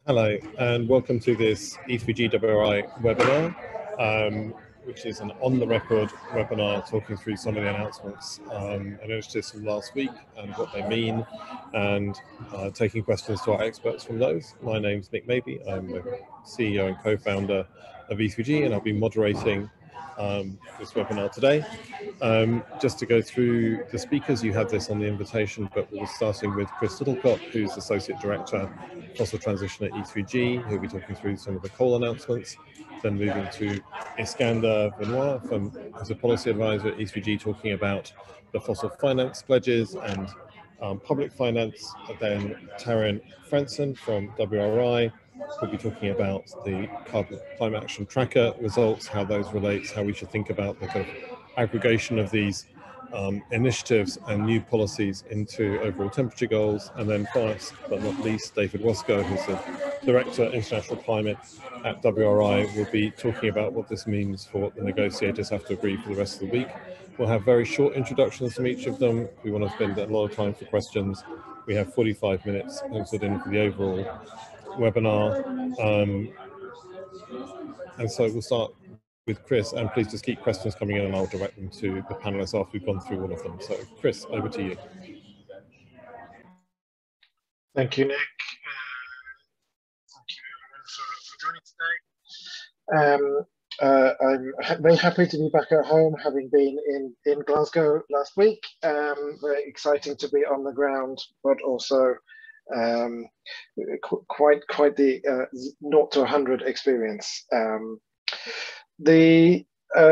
Hello, and welcome to this E3G WRI webinar, which is an on-the-record webinar talking through some of the announcements and initiatives from last week and what they mean, and taking questions to our experts from those. My name's Nick Mabey. I'm the CEO and co-founder of E3G, and I'll be moderating this webinar today. Just to go through the speakers, you have this on the invitation, but we're starting with Chris Littlecott, who's Associate Director, Fossil Transition at E3G, who'll be talking through some of the coal announcements. Then moving to Iskander Benoit, who's a Policy Advisor at E3G, talking about the fossil finance pledges and public finance. Then Taryn Franson from WRI will be talking about the climate action tracker results, how those relate, how we should think about the kind of aggregation of these initiatives and new policies into overall temperature goals. And then last but not least, David Wasco, who's the Director of International Climate at WRI, will be talking about what this means for what the negotiators have to agree for the rest of the week. We'll have very short introductions from each of them. We want to spend a lot of time for questions. We have 45 minutes penciled in for the overall webinar. And so we'll start with Chris, and please just keep questions coming in and I'll direct them to the panelists after we've gone through all of them. So Chris, over to you. Thank you, Nick. Thank you everyone for joining today. I'm very happy to be back at home, having been in Glasgow last week. Very exciting to be on the ground, but also quite the 0 to 100 experience. The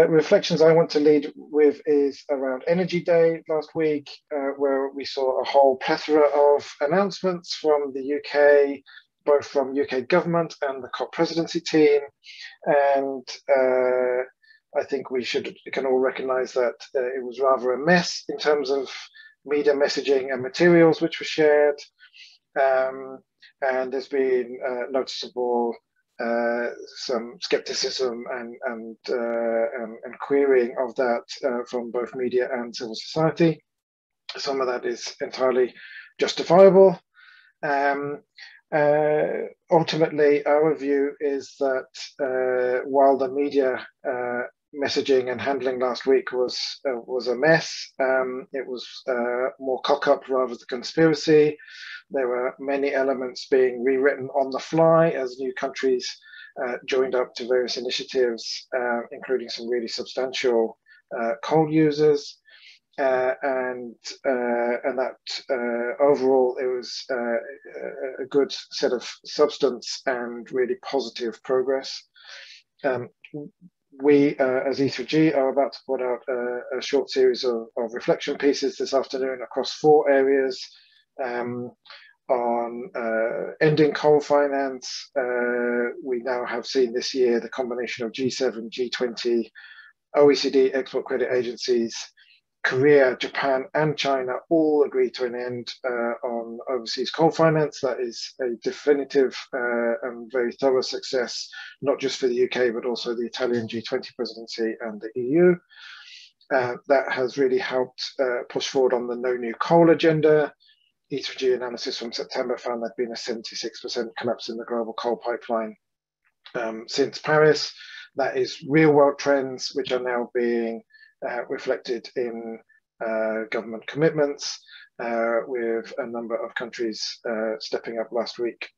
reflections I want to lead with is around Energy Day last week, where we saw a whole plethora of announcements from the UK, both from UK government and the COP presidency team. And I think we can all recognize that it was rather a mess in terms of media messaging and materials which were shared. And there's been noticeable some skepticism and querying of that from both media and civil society. Some of that is entirely justifiable. Ultimately, our view is that while the media messaging and handling last week was a mess, it was more cock-up rather than conspiracy. There were many elements being rewritten on the fly as new countries joined up to various initiatives, including some really substantial coal users. And that overall, it was a good set of substance and really positive progress. We, as E3G, are about to put out a short series of reflection pieces this afternoon across 4 areas. On ending coal finance. We now have seen this year the combination of G7, G20, OECD export credit agencies, Korea, Japan, and China all agree to an end on overseas coal finance. That is a definitive and very thorough success, not just for the UK, but also the Italian G20 presidency and the EU. That has really helped push forward on the no new coal agenda. E3G analysis from September found there'd been a 76% collapse in the global coal pipeline since Paris. That is real world trends, which are now being reflected in government commitments, with a number of countries stepping up last week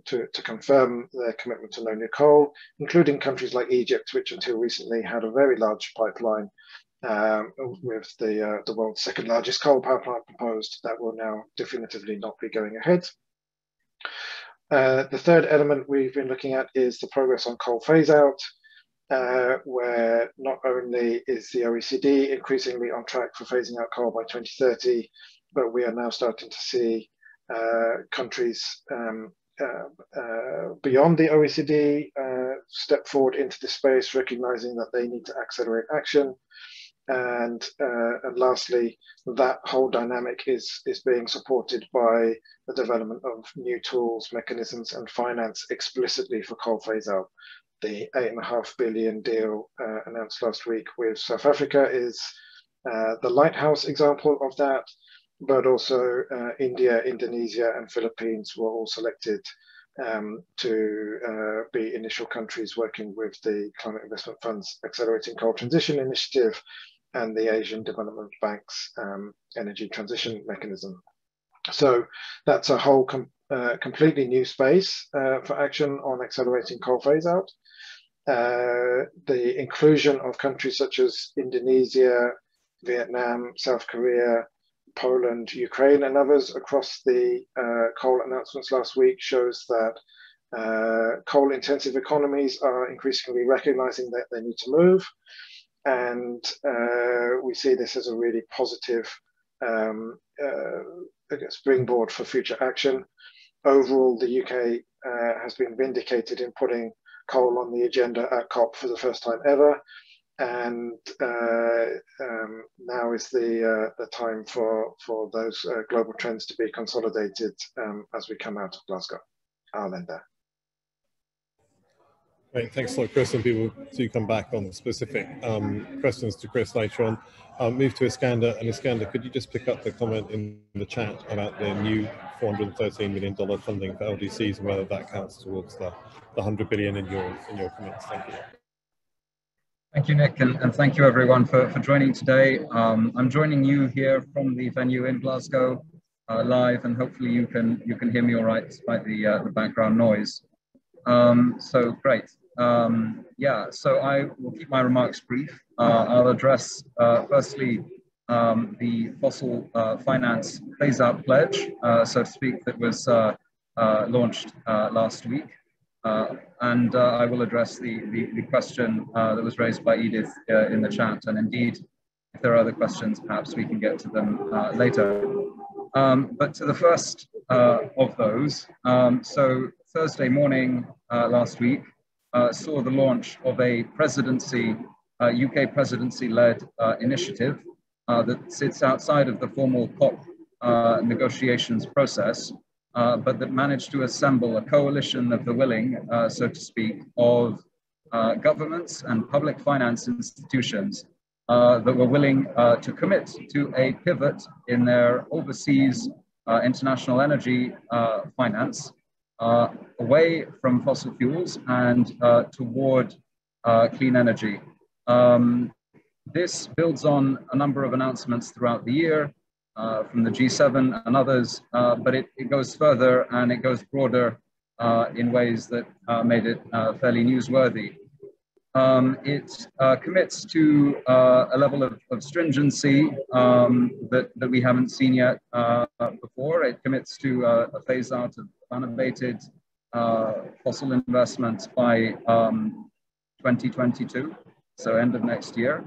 to confirm their commitment to no new coal, including countries like Egypt, which until recently had a very large pipeline with the world's 2nd largest coal power plant proposed. That will now definitively not be going ahead. The 3rd element we've been looking at is the progress on coal phase-out, where not only is the OECD increasingly on track for phasing out coal by 2030, but we are now starting to see countries beyond the OECD step forward into this space, recognizing that they need to accelerate action. And lastly, that whole dynamic is being supported by the development of new tools, mechanisms, and finance explicitly for coal phase-out. The $8.5 billion deal announced last week with South Africa is the lighthouse example of that. but also India, Indonesia, and Philippines were all selected to be initial countries working with the Climate Investment Fund's Accelerating Coal Transition Initiative and the Asian Development Bank's Energy Transition Mechanism. So that's a whole completely new space for action on accelerating coal phase out. The inclusion of countries such as Indonesia, Vietnam, South Korea, Poland, Ukraine, and others across the coal announcements last week shows that coal-intensive economies are increasingly recognizing that they need to move. And we see this as a really positive springboard for future action. Overall, the UK has been vindicated in putting coal on the agenda at COP for the first time ever. And now is the time for those global trends to be consolidated as we come out of Glasgow. I'll end there. Great, thanks a lot, Chris, and people do come back on specific questions to Chris later on. Move to Iskander, and Iskander, could you just pick up the comment in the chat about the new $413 million funding for LDCs and whether that counts towards the 100 billion in your comments? Thank you. Thank you, Nick, and thank you everyone for joining today. I'm joining you here from the venue in Glasgow live, and hopefully you can hear me all right despite the background noise. So great. Yeah, so I will keep my remarks brief. I'll address firstly the fossil finance phase-out pledge, so to speak, that was launched last week. And I will address the question that was raised by Edith in the chat. And indeed, if there are other questions, perhaps we can get to them later. But to the first of those, so Thursday morning last week saw the launch of a presidency, UK presidency-led initiative that sits outside of the formal COP negotiations process, but that managed to assemble a coalition of the willing, so to speak, of governments and public finance institutions that were willing to commit to a pivot in their overseas international energy finance away from fossil fuels and toward clean energy. This builds on a number of announcements throughout the year from the G7 and others, but it goes further and it goes broader in ways that made it fairly newsworthy. It commits to a level of stringency that we haven't seen yet before. It commits to a phase out of unabated fossil investments by 2022, so end of next year.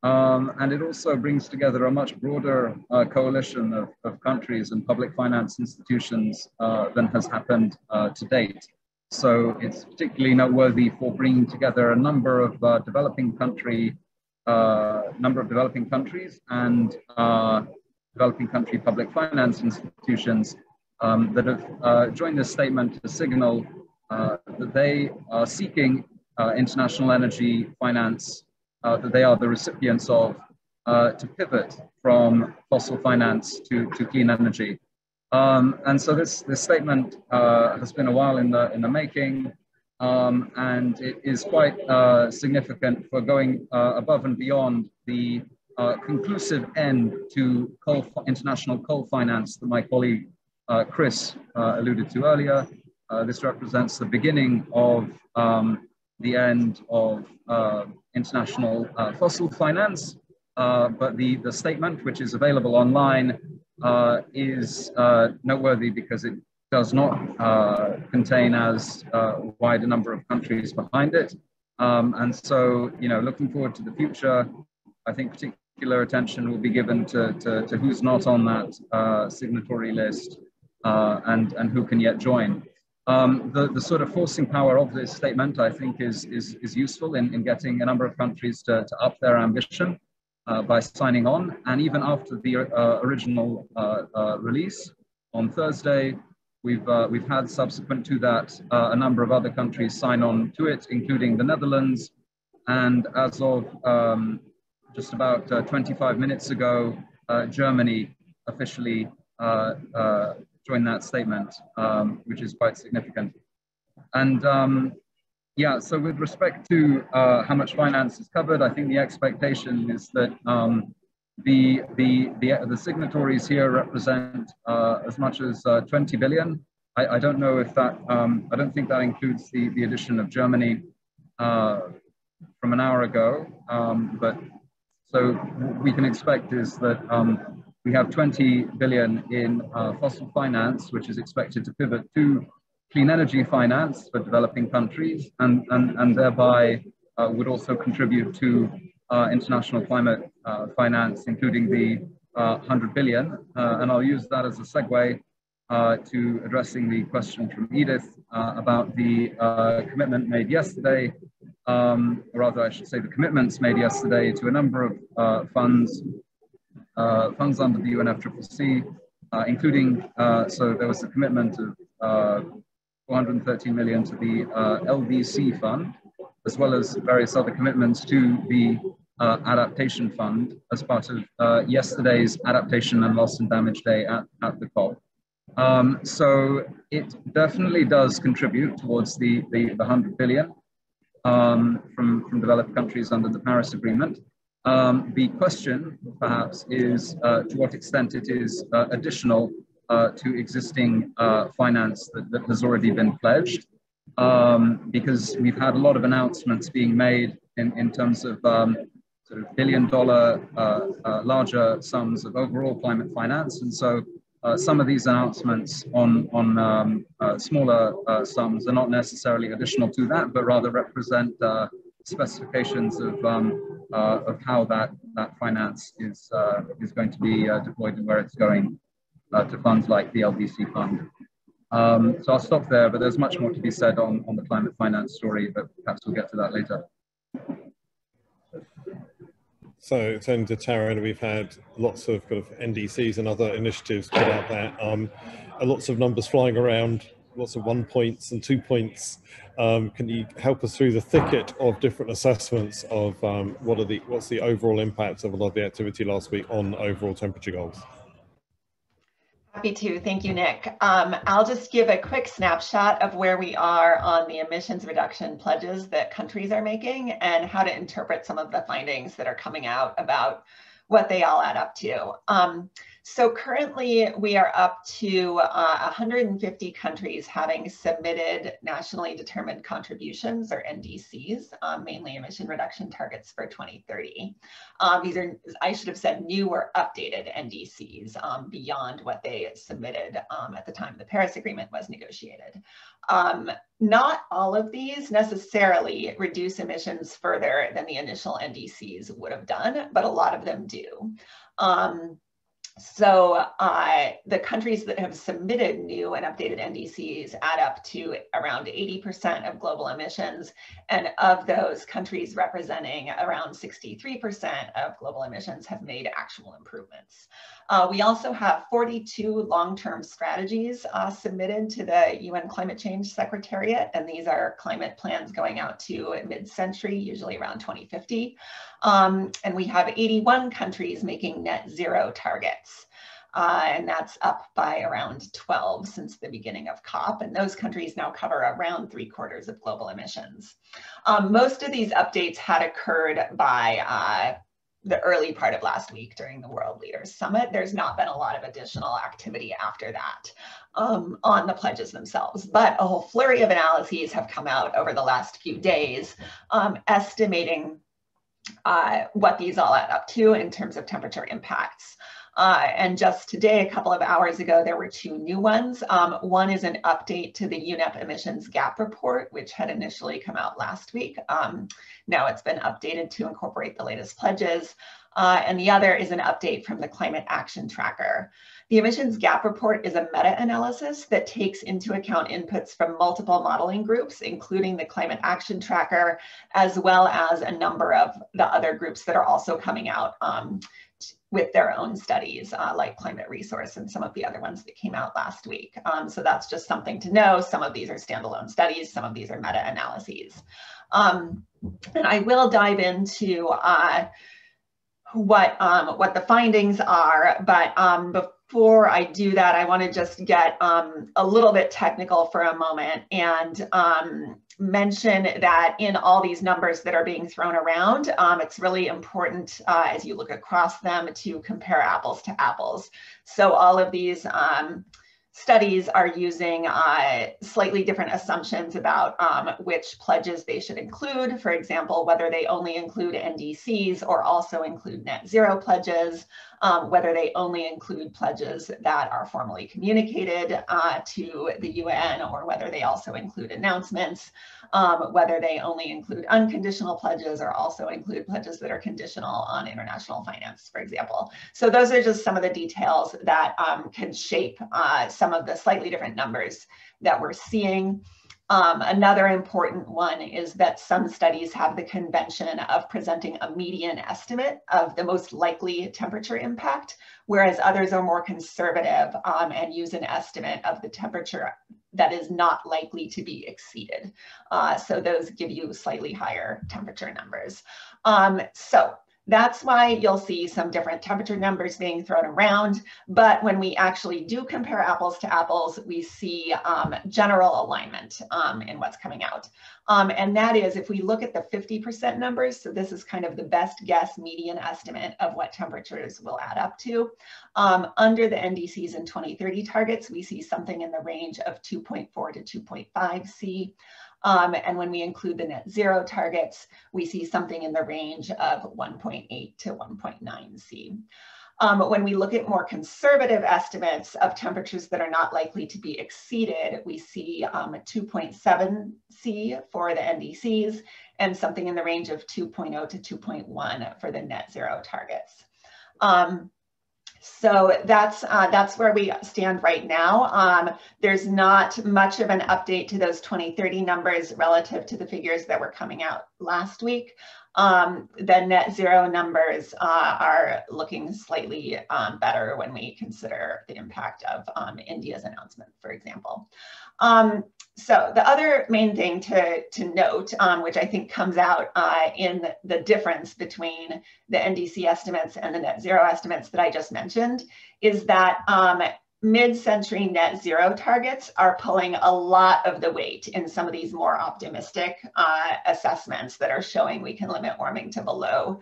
And it also brings together a much broader coalition of countries and public finance institutions than has happened to date. So it's particularly noteworthy for bringing together a number of developing countries and developing country public finance institutions that have joined this statement to signal that they are seeking international energy finance that they are the recipients of to pivot from fossil finance to clean energy. And so this statement has been a while in the making, and it is quite significant for going above and beyond the conclusive end to international coal finance that my colleague Chris alluded to earlier. This represents the beginning of the end of international fossil finance, but the statement, which is available online, is noteworthy because it does not contain as wide a number of countries behind it. And so, looking forward to the future, I think particular attention will be given to who's not on that signatory list and who can yet join. The sort of forcing power of this statement, I think, is useful in getting a number of countries to up their ambition by signing on. And even after the original release on Thursday, we've had subsequent to that a number of other countries sign on to it, including the Netherlands. And as of just about 25 minutes ago, Germany officially join that statement, which is quite significant. And yeah, so with respect to how much finance is covered, I think the expectation is that the signatories here represent as much as 20 billion. I don't know if that, I don't think that includes the addition of Germany from an hour ago, but so what we can expect is that we have 20 billion in fossil finance, which is expected to pivot to clean energy finance for developing countries, and thereby would also contribute to international climate finance, including the 100 billion. And I'll use that as a segue to addressing the question from Edith about the commitment made yesterday, or rather I should say the commitments made yesterday to a number of funds under the UNFCCC, including, so there was a commitment of 413 million to the LDC fund, as well as various other commitments to the adaptation fund as part of yesterday's adaptation and loss and damage day at the COP. So it definitely does contribute towards the 100 billion from developed countries under the Paris Agreement. The question perhaps is to what extent it is additional to existing finance that has already been pledged, because we've had a lot of announcements being made in terms of sort of billion-dollar larger sums of overall climate finance, and so some of these announcements on smaller sums are not necessarily additional to that, but rather represent specifications of how that finance is going to be deployed and where it's going to funds like the LDC fund. So I'll stop there, but there's much more to be said on the climate finance story, but perhaps we'll get to that later. So turning to Tara, we've had lots of kind of NDCs and other initiatives put out there, lots of numbers flying around, lots of 1 points and 2 points. Can you help us through the thicket of different assessments of what's the overall impact of a lot of the activity last week on overall temperature goals? Happy to. Thank you, Nick. I'll just give a quick snapshot of where we are on the emissions reduction pledges that countries are making and how to interpret some of the findings that are coming out about what they all add up to. So currently we are up to 150 countries having submitted nationally determined contributions, or NDCs, mainly emission reduction targets for 2030. These are, I should have said, new or updated NDCs beyond what they submitted at the time the Paris Agreement was negotiated. Not all of these necessarily reduce emissions further than the initial NDCs would have done, but a lot of them do. So the countries that have submitted new and updated NDCs add up to around 80% of global emissions, and of those, countries representing around 63% of global emissions have made actual improvements. We also have 42 long-term strategies submitted to the UN Climate Change Secretariat, and these are climate plans going out to mid-century, usually around 2050. And we have 81 countries making net zero targets. And that's up by around 12 since the beginning of COP. And those countries now cover around 3/4 of global emissions. Most of these updates had occurred by the early part of last week during the World Leaders Summit. There's not been a lot of additional activity after that on the pledges themselves, but a whole flurry of analyses have come out over the last few days estimating what these all add up to in terms of temperature impacts. And just today, a couple of hours ago, there were 2 new ones. One is an update to the UNEP emissions gap report, which had initially come out last week. Now it's been updated to incorporate the latest pledges. And the other is an update from the Climate Action Tracker. The emissions gap report is a meta-analysis that takes into account inputs from multiple modeling groups, including the Climate Action Tracker, as well as a number of the other groups that are also coming out with their own studies, like Climate Resource and some of the other ones that came out last week. So that's just something to know. Some of these are standalone studies, some of these are meta-analyses. And I will dive into what the findings are, but before I do that, I want to just get a little bit technical for a moment and mention that in all these numbers that are being thrown around, it's really important as you look across them to compare apples to apples. So all of these studies are using slightly different assumptions about which pledges they should include. For example, whether they only include NDCs or also include net zero pledges, whether they only include pledges that are formally communicated to the UN, or whether they also include announcements, whether they only include unconditional pledges or also include pledges that are conditional on international finance, for example. So those are just some of the details that can shape some of the slightly different numbers that we're seeing. Another important one is that some studies have the convention of presenting a median estimate of the most likely temperature impact, whereas others are more conservative and use an estimate of the temperature that is not likely to be exceeded. So those give you slightly higher temperature numbers. So that's why you'll see some different temperature numbers being thrown around. But when we actually do compare apples to apples, we see general alignment in what's coming out. And that is, if we look at the 50% numbers, so this is kind of the best guess median estimate of what temperatures will add up to. Under the NDCs and 2030 targets, we see something in the range of 2.4 to 2.5 C. And when we include the net zero targets, we see something in the range of 1.8 to 1.9 C. When we look at more conservative estimates of temperatures that are not likely to be exceeded, we see 2.7 C for the NDCs and something in the range of 2.0 to 2.1 for the net zero targets. So that's where we stand right now. There's not much of an update to those 2030 numbers relative to the figures that were coming out last week. The net zero numbers are looking slightly better when we consider the impact of India's announcement, for example. So the other main thing to note, which I think comes out in the difference between the NDC estimates and the net zero estimates that I just mentioned, is that mid-century net zero targets are pulling a lot of the weight in some of these more optimistic assessments that are showing we can limit warming to below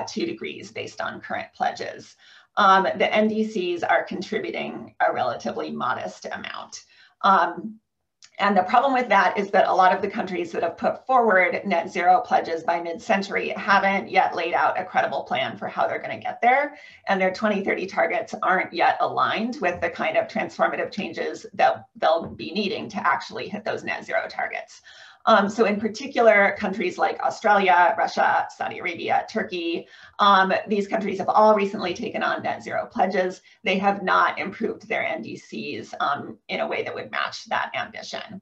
2 degrees based on current pledges. The NDCs are contributing a relatively modest amount. And the problem with that is that a lot of the countries that have put forward net zero pledges by mid-century haven't yet laid out a credible plan for how they're going to get there. And their 2030 targets aren't yet aligned with the kind of transformative changes that they'll be needing to actually hit those net zero targets. So in particular, countries like Australia, Russia, Saudi Arabia, Turkey, these countries have all recently taken on net zero pledges. They have not improved their NDCs in a way that would match that ambition.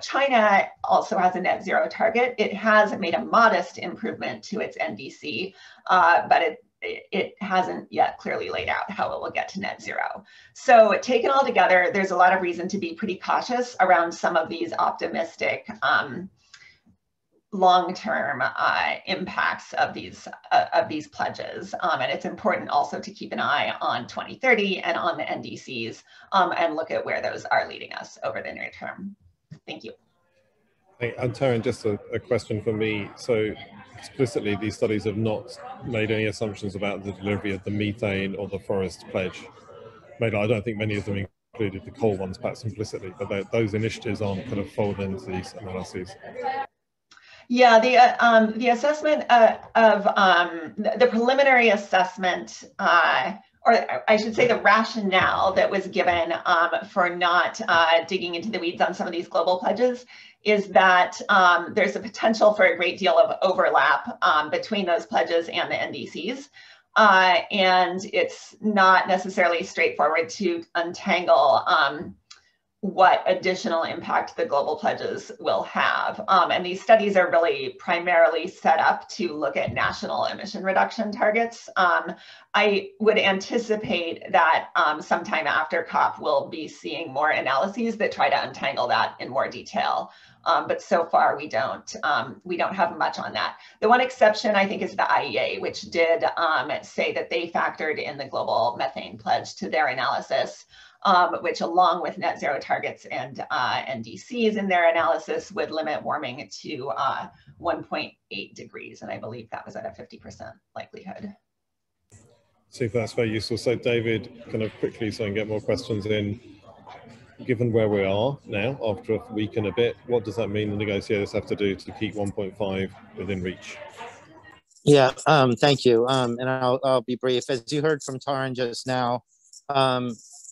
China also has a net zero target. It has made a modest improvement to its NDC, but it hasn't yet clearly laid out how it will get to net zero. So taken all together, there's a lot of reason to be pretty cautious around some of these optimistic long-term impacts of these pledges. And it's important also to keep an eye on 2030 and on the NDCs and look at where those are leading us over the near term. Thank you. And Taryn, just a question for me. So explicitly, these studies have not made any assumptions about the delivery of the methane or the forest pledge. I don't think many of them included the coal ones, perhaps implicitly, but those initiatives aren't kind of folded into these analyses. Yeah, the assessment of the preliminary assessment, or I should say the rationale that was given for not digging into the weeds on some of these global pledges is that there's a potential for a great deal of overlap between those pledges and the NDCs. And it's not necessarily straightforward to untangle what additional impact the global pledges will have. And these studies are really primarily set up to look at national emission reduction targets. I would anticipate that sometime after COP, we'll be seeing more analyses that try to untangle that in more detail. But so far we don't have much on that. The one exception I think is the IEA, which did say that they factored in the global methane pledge to their analysis, which along with net zero targets and NDCs in their analysis would limit warming to 1.8 degrees. And I believe that was at a 50% likelihood. Super, that's very useful. So David, kind of quickly so I can get more questions in. Given where we are now, after a week and a bit, what does that mean the negotiators have to do to keep 1.5 within reach? Yeah, thank you. And I'll be brief. As you heard from Taryn just now,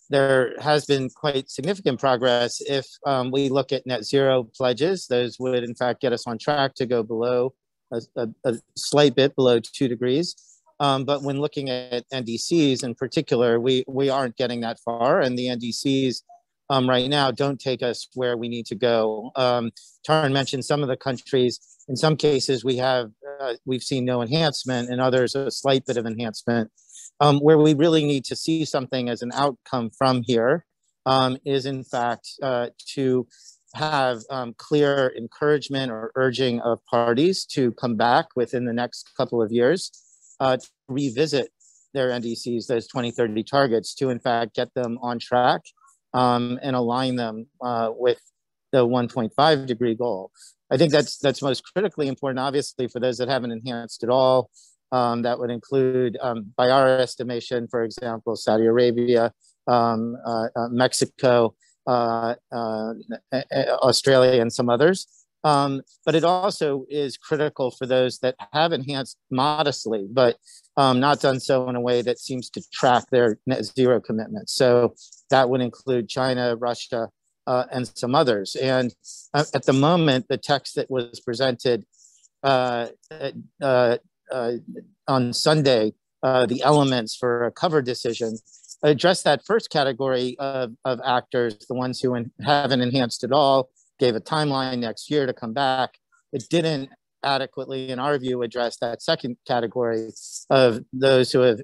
there has been quite significant progress. If we look at net zero pledges, those would in fact get us on track to go below a slight bit below 2 degrees. But when looking at NDCs in particular, we aren't getting that far, and the NDCs right now don't take us where we need to go. Taryn mentioned some of the countries. In some cases, we've seen no enhancement, and others a slight bit of enhancement. Where we really need to see something as an outcome from here is in fact to have clear encouragement or urging of parties to come back within the next couple of years, to revisit their NDCs, those 2030 targets, to in fact get them on track and align them with the 1.5 degree goal. I think that's most critically important, obviously, for those that haven't enhanced at all. That would include, by our estimation, for example, Saudi Arabia, Mexico, Australia, and some others. But it also is critical for those that have enhanced modestly, but not done so in a way that seems to track their net zero commitments. So that would include China, Russia, and some others. And at the moment, the text that was presented on Sunday, the elements for a cover decision, address that first category of actors, the ones who haven't enhanced at all, gave a timeline next year to come back. It didn't adequately, in our view, address that second category of those who have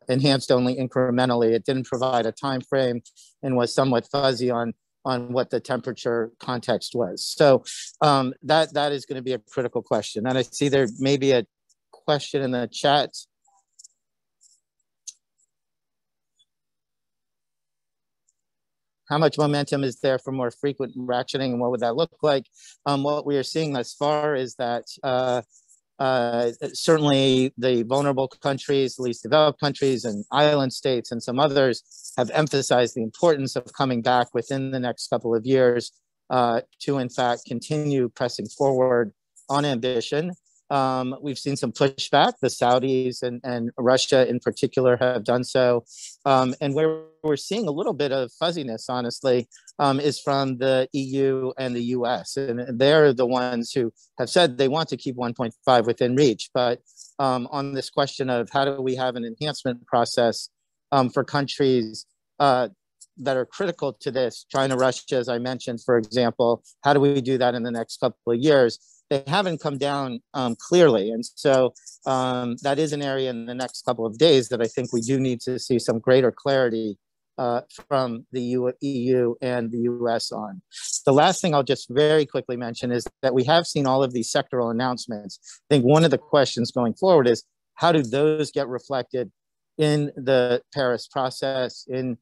enhanced only incrementally. It didn't provide a time frame and was somewhat fuzzy on what the temperature context was. So that is going to be a critical question. And I see there may be a question in the chat. How much momentum is there for more frequent ratcheting, and what would that look like? What we are seeing thus far is that certainly the vulnerable countries, least developed countries, and island states, and some others have emphasized the importance of coming back within the next couple of years to, in fact, continue pressing forward on ambition. We've seen some pushback. The Saudis and Russia in particular have done so. And where we're seeing a little bit of fuzziness, honestly, is from the EU and the US. And they're the ones who have said they want to keep 1.5 within reach. But on this question of how do we have an enhancement process for countries that are critical to this, China, Russia, as I mentioned, for example, how do we do that in the next couple of years? They haven't come down clearly. And so that is an area in the next couple of days that I think we do need to see some greater clarity from the EU and the US on. The last thing I'll just very quickly mention is that we have seen all of these sectoral announcements. I think one of the questions going forward is how do those get reflected in the Paris process, in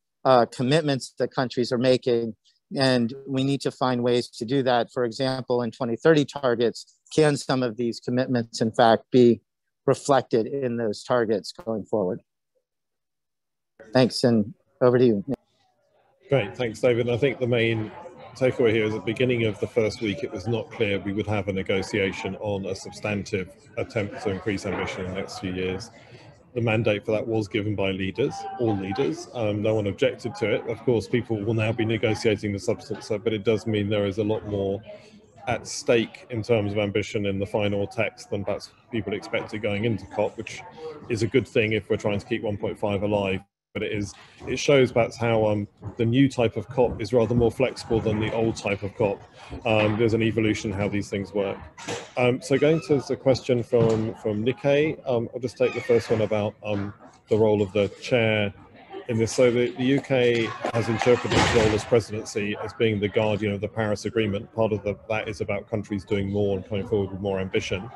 commitments that countries are making? And we need to find ways to do that. For example, in 2030 targets, can some of these commitments, in fact, be reflected in those targets going forward? Thanks, and over to you. Great, thanks, David. I think the main takeaway here is at the beginning of the first week, it was not clear we would have a negotiation on a substantive attempt to increase ambition in the next few years. The mandate for that was given by leaders, all leaders. No one objected to it. Of course, people will now be negotiating the substance, but it does mean there is a lot more at stake in terms of ambition in the final text than perhaps people expected going into COP, which is a good thing if we're trying to keep 1.5 alive it shows perhaps how the new type of COP is rather more flexible than the old type of COP. There's an evolution in how these things work. So going to the question from Nikkei, I'll just take the first one about the role of the chair in this. So the UK has interpreted its role as presidency as being the guardian of the Paris Agreement. Part of that is about countries doing more and coming forward with more ambition.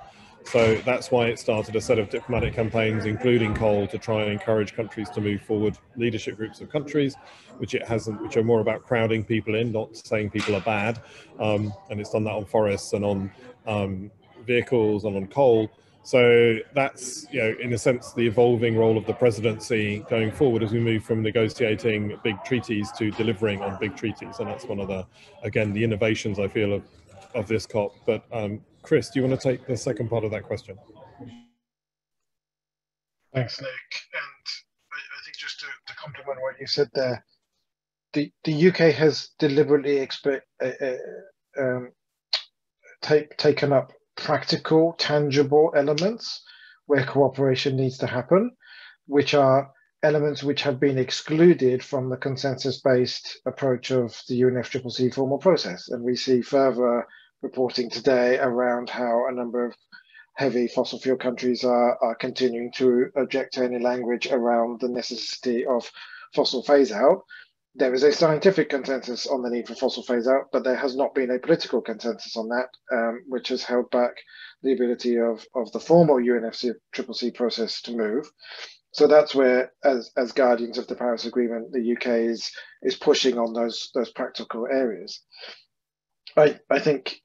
So that's why it started a set of diplomatic campaigns, including coal, to try and encourage countries to move forward, leadership groups of countries, which are more about crowding people in, not saying people are bad. And it's done that on forests and on vehicles and on coal. So that's, in a sense, the evolving role of the presidency going forward as we move from negotiating big treaties to delivering on big treaties. And that's one of the innovations I feel of this COP. But Chris, do you want to take the second part of that question? Thanks, Nick. And I think just to complement what you said there, the UK has deliberately taken up practical, tangible elements where cooperation needs to happen, which are elements which have been excluded from the consensus-based approach of the UNFCCC formal process. And we see further reporting today around how a number of heavy fossil fuel countries are continuing to object to any language around the necessity of fossil phase out. There is a scientific consensus on the need for fossil phase out, but there has not been a political consensus on that, which has held back the ability of the formal UNFCCC process to move. So that's where, as guardians of the Paris Agreement, the UK is pushing on those practical areas. I think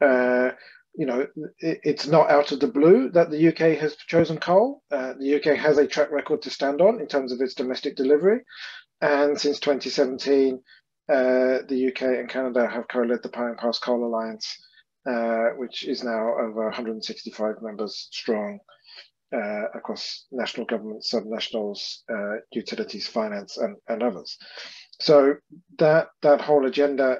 it's not out of the blue that the UK has chosen coal. The UK has a track record to stand on in terms of its domestic delivery. And since 2017, the UK and Canada have co-led the Pine Pass Coal Alliance, which is now over 165 members strong across national governments, subnationals, utilities, finance, and others. So that whole agenda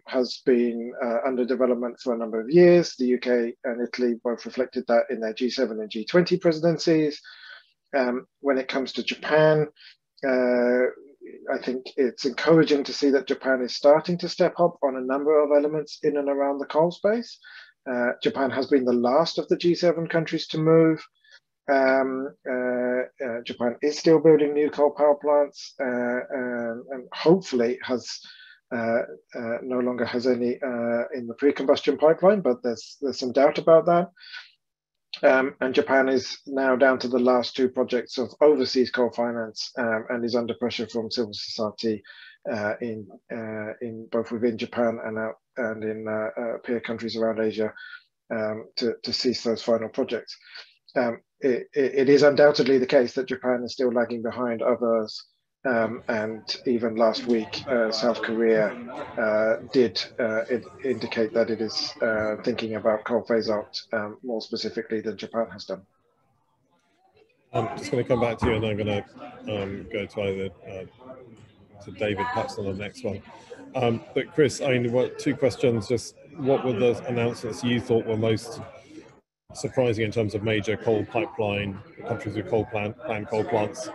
has been under development for a number of years. The UK and Italy both reflected that in their G7 and G20 presidencies. When it comes to Japan, I think it's encouraging to see that Japan is starting to step up on a number of elements in and around the coal space. Japan has been the last of the G7 countries to move. Japan is still building new coal power plants and hopefully has no longer has any in the pre-combustion pipeline, but there's some doubt about that. And Japan is now down to the last two projects of overseas coal finance and is under pressure from civil society in both within Japan and in peer countries around Asia to cease those final projects. It is undoubtedly the case that Japan is still lagging behind others, and even last week, South Korea did indicate that it is thinking about coal phase out more specifically than Japan has done. I'm just going to come back to you, and I'm going to go to either to David, perhaps on the next one. But Chris, I mean, two questions. Just what were the announcements you thought were most surprising in terms of major coal pipeline countries with planned coal plants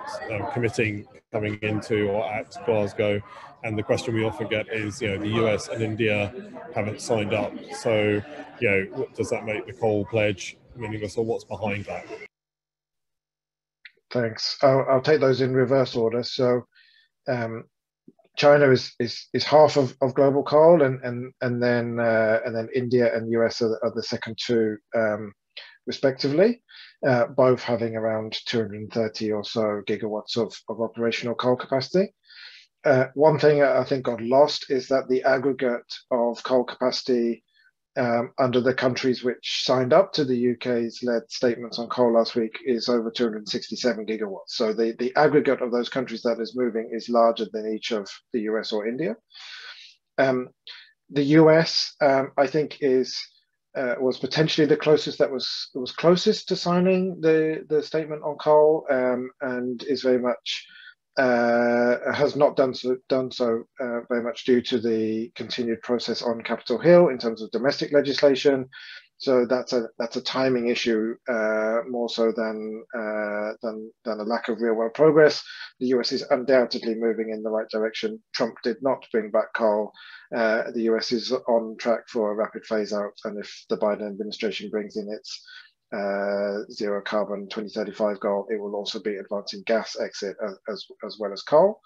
coming into or at Glasgow? And the question we often get is, the US and India haven't signed up. So, does that make the coal pledge meaningless, or what's behind that? Thanks. I'll take those in reverse order. So, China is half of global coal, and then India and US are the second two, respectively, both having around 230 or so gigawatts of operational coal capacity. One thing I think got lost is that the aggregate of coal capacity under the countries which signed up to the UK's led statements on coal last week is over 267 gigawatts. So the aggregate of those countries that is moving is larger than each of the US or India. The US, I think, was potentially the closest that was closest to signing the statement on coal, and is very much has not done so very much due to the continued process on Capitol Hill in terms of domestic legislation. So that's a timing issue more so than a lack of real world progress. The US is undoubtedly moving in the right direction. Trump did not bring back coal. The US is on track for a rapid phase out, and if the Biden administration brings in its zero carbon 2035 goal, it will also be advancing gas exit as well as coal.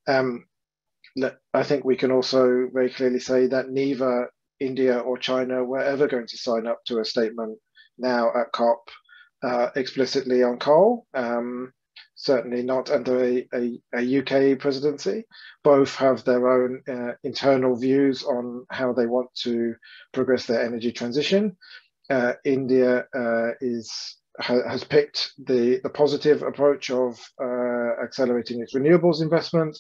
I think we can also very clearly say that neither India or China were ever going to sign up to a statement now at COP explicitly on coal. Certainly not under a UK presidency. Both have their own internal views on how they want to progress their energy transition. India has picked the positive approach of accelerating its renewables investment,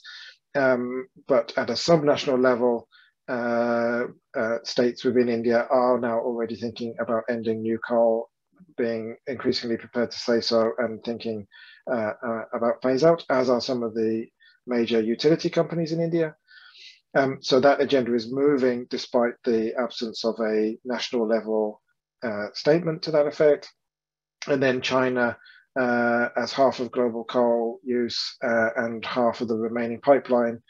but at a subnational level, states within India are now already thinking about ending new coal, being increasingly prepared to say so, and thinking about phase out, as are some of the major utility companies in India. So that agenda is moving despite the absence of a national level statement to that effect. And then China, as half of global coal use and half of the remaining pipeline,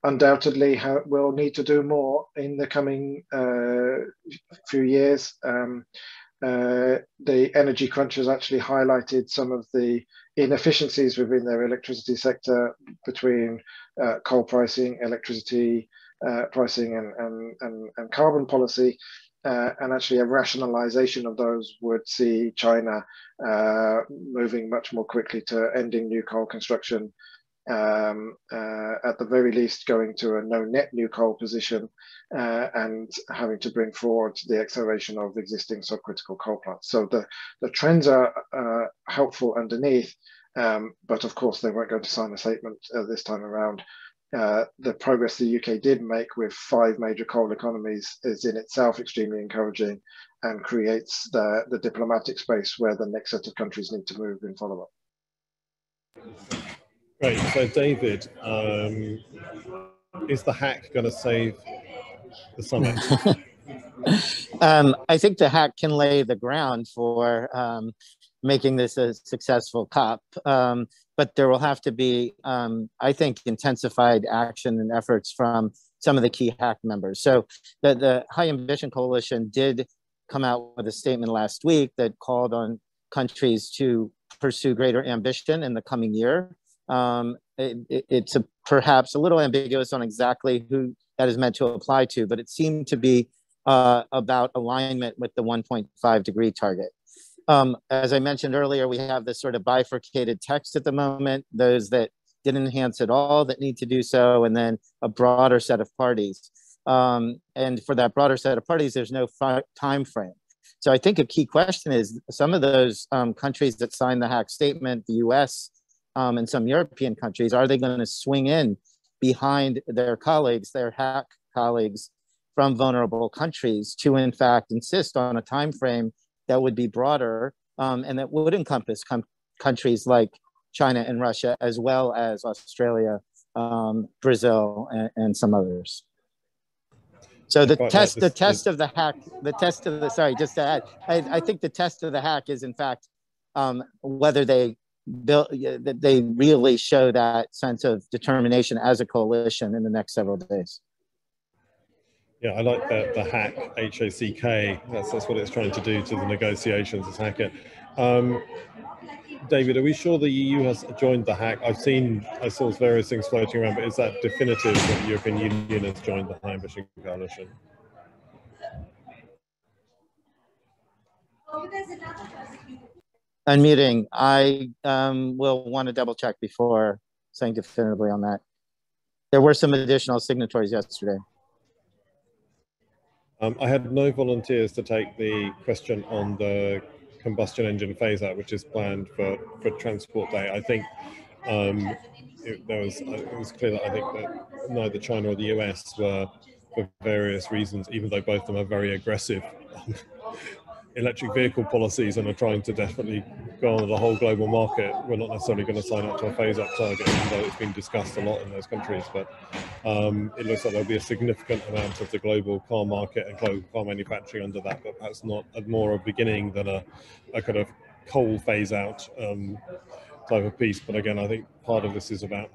undoubtedly will need to do more in the coming few years. The energy crunch has actually highlighted some of the inefficiencies within their electricity sector between coal pricing, electricity pricing, and carbon policy. And actually a rationalization of those would see China moving much more quickly to ending new coal construction, at the very least going to a no net new coal position, and having to bring forward the acceleration of existing subcritical coal plants. So the trends are helpful underneath, but of course they weren't going to sign a statement this time around. The progress the UK did make with 5 major coal economies is in itself extremely encouraging and creates the diplomatic space where the next set of countries need to move in follow-up. Great. So David, is the hack going to save the summit? I think the hack can lay the ground for making this a successful COP. But there will have to be, I think, intensified action and efforts from some of the key hack members. So the High Ambition Coalition did come out with a statement last week that called on countries to pursue greater ambition in the coming year. It's perhaps a little ambiguous on exactly who that is meant to apply to, but it seemed to be about alignment with the 1.5 degree target. As I mentioned earlier, we have this sort of bifurcated text at the moment, those that didn't enhance at all that need to do so, and then a broader set of parties. And for that broader set of parties, there's no time frame. So I think a key question is some of those countries that signed the hack statement, the US and some European countries, are they going to swing in behind their colleagues, their hack colleagues from vulnerable countries to in fact insist on a time frame that would be broader and that would encompass countries like China and Russia, as well as Australia, Brazil, and some others. So the test of the hack, sorry, just to add, I think the test of the hack is in fact whether they really show that sense of determination as a coalition in the next several days. Yeah, I like the hack, H-A-C-K. That's what it's trying to do to the negotiations, is hack it. David, are we sure the EU has joined the hack? I saw various things floating around, but is that definitive that the European Union has joined the High Ambition Coalition? Unmuting. I will want to double check before saying definitively on that. There were some additional signatories yesterday. I had no volunteers to take the question on the combustion engine phase out, which is planned for Transport Day. I think it was clear that I think that neither China or the US were, for various reasons, even though both of them are very aggressive electric vehicle policies and are trying to definitely go on the whole global market, we're not necessarily going to sign up to a phase-out target, even though it's been discussed a lot in those countries. But it looks like there'll be a significant amount of the global car market and global car manufacturing under that, but perhaps not more a beginning than a kind of coal phase-out type of piece. But again, I think part of this is about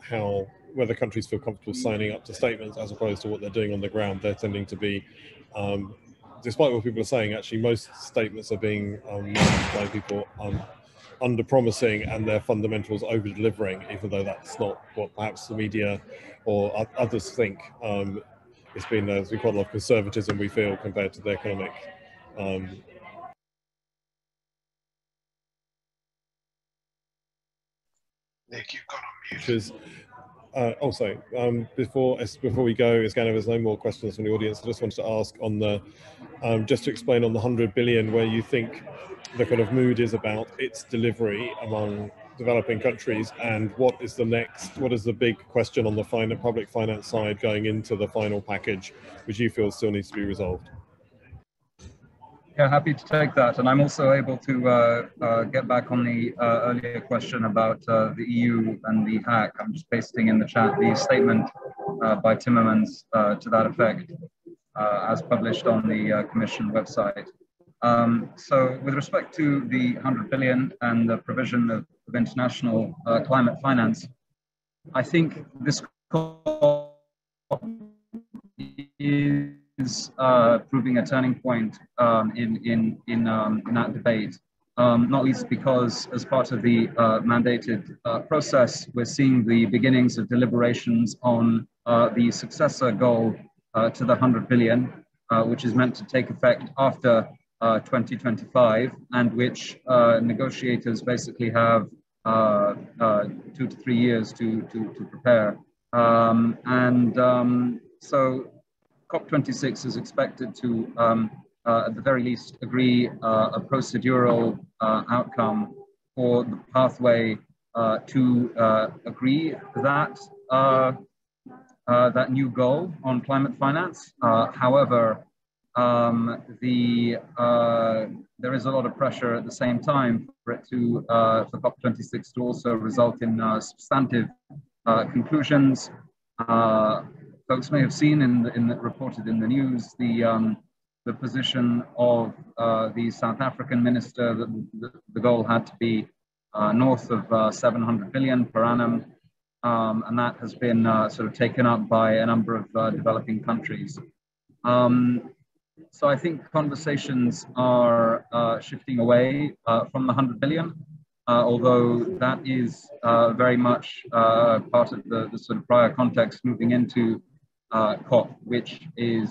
whether countries feel comfortable signing up to statements as opposed to what they're doing on the ground. They're tending to be despite what people are saying, actually most statements are being managed by people under promising and their fundamentals over delivering, even though that's not what perhaps the media or others think. There's been quite a lot of conservatism, we feel, compared to the economic Nick, you've gone on mute. which is before we go, if there's no more questions from the audience, I just wanted to ask on the just to explain on the 100 billion, where you think the kind of mood is about its delivery among developing countries, and what is the big question on the public finance side going into the final package, which you feel still needs to be resolved? Yeah, happy to take that. And I'm also able to get back on the earlier question about the EU and the hack. I'm just pasting in the chat the statement by Timmermans to that effect, as published on the Commission website. So with respect to the 100 billion and the provision of international climate finance, I think this is proving a turning point in that debate, not least because as part of the mandated process, we're seeing the beginnings of deliberations on the successor goal to the 100 billion, which is meant to take effect after 2025, and which negotiators basically have 2 to 3 years to prepare. So COP26 is expected to, at the very least, agree a procedural outcome for the pathway to agree that that new goal on climate finance. However, there is a lot of pressure at the same time for it to for COP26 to also result in substantive conclusions. Folks may have seen reported in the news the position of the South African minister that the goal had to be north of 700 billion per annum, and that has been sort of taken up by a number of developing countries. So I think conversations are shifting away from the 100 billion, although that is very much part of the sort of prior context moving into COP, which is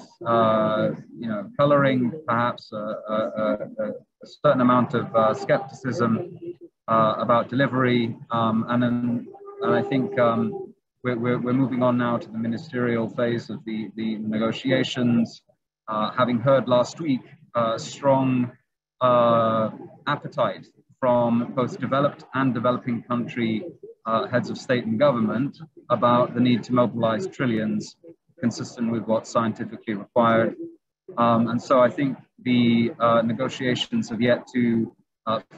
coloring perhaps a certain amount of skepticism about delivery, and I think we're moving on now to the ministerial phase of the negotiations. Having heard last week strong appetite from both developed and developing country heads of state and government about the need to mobilize trillions consistent with what's scientifically required. And so I think the negotiations have yet to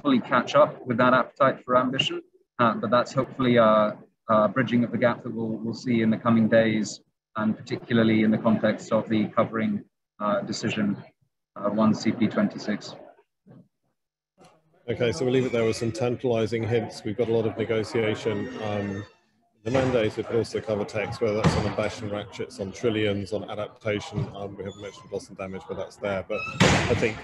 fully catch up with that appetite for ambition, but that's hopefully a bridging of the gap that we'll see in the coming days, and particularly in the context of the covering decision 1 CP26. Okay, so we'll leave it there with some tantalizing hints. We've got a lot of negotiation. The mandate would also cover text, whether that's on ambition ratchets, on trillions, on adaptation. We haven't mentioned loss and damage, but that's there. But I think,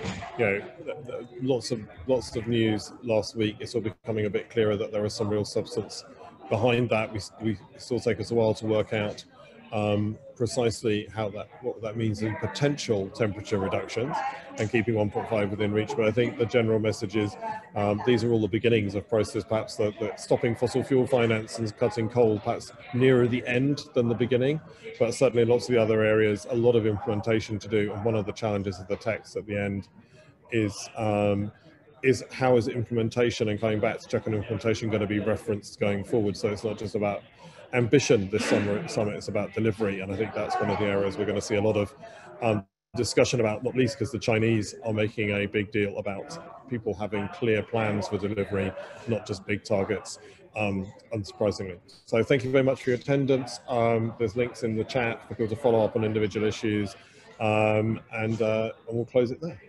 lots of news last week. It's all becoming a bit clearer that there is some real substance behind that. We still take us a while to work out precisely what that means in potential temperature reductions and keeping 1.5 within reach. But I think the general message is these are all the beginnings of process, perhaps that stopping fossil fuel finance and cutting coal perhaps nearer the end than the beginning, but certainly lots of the other areas, a lot of implementation to do. And one of the challenges of the text at the end is how is implementation, and coming back to check on implementation, going to be referenced going forward. So it's not just about ambition this summit, it's about delivery, and I think that's one of the areas we're going to see a lot of discussion about, not least because the Chinese are making a big deal about people having clear plans for delivery, not just big targets, unsurprisingly. So thank you very much for your attendance. There's links in the chat for people to follow up on individual issues, and we'll close it there.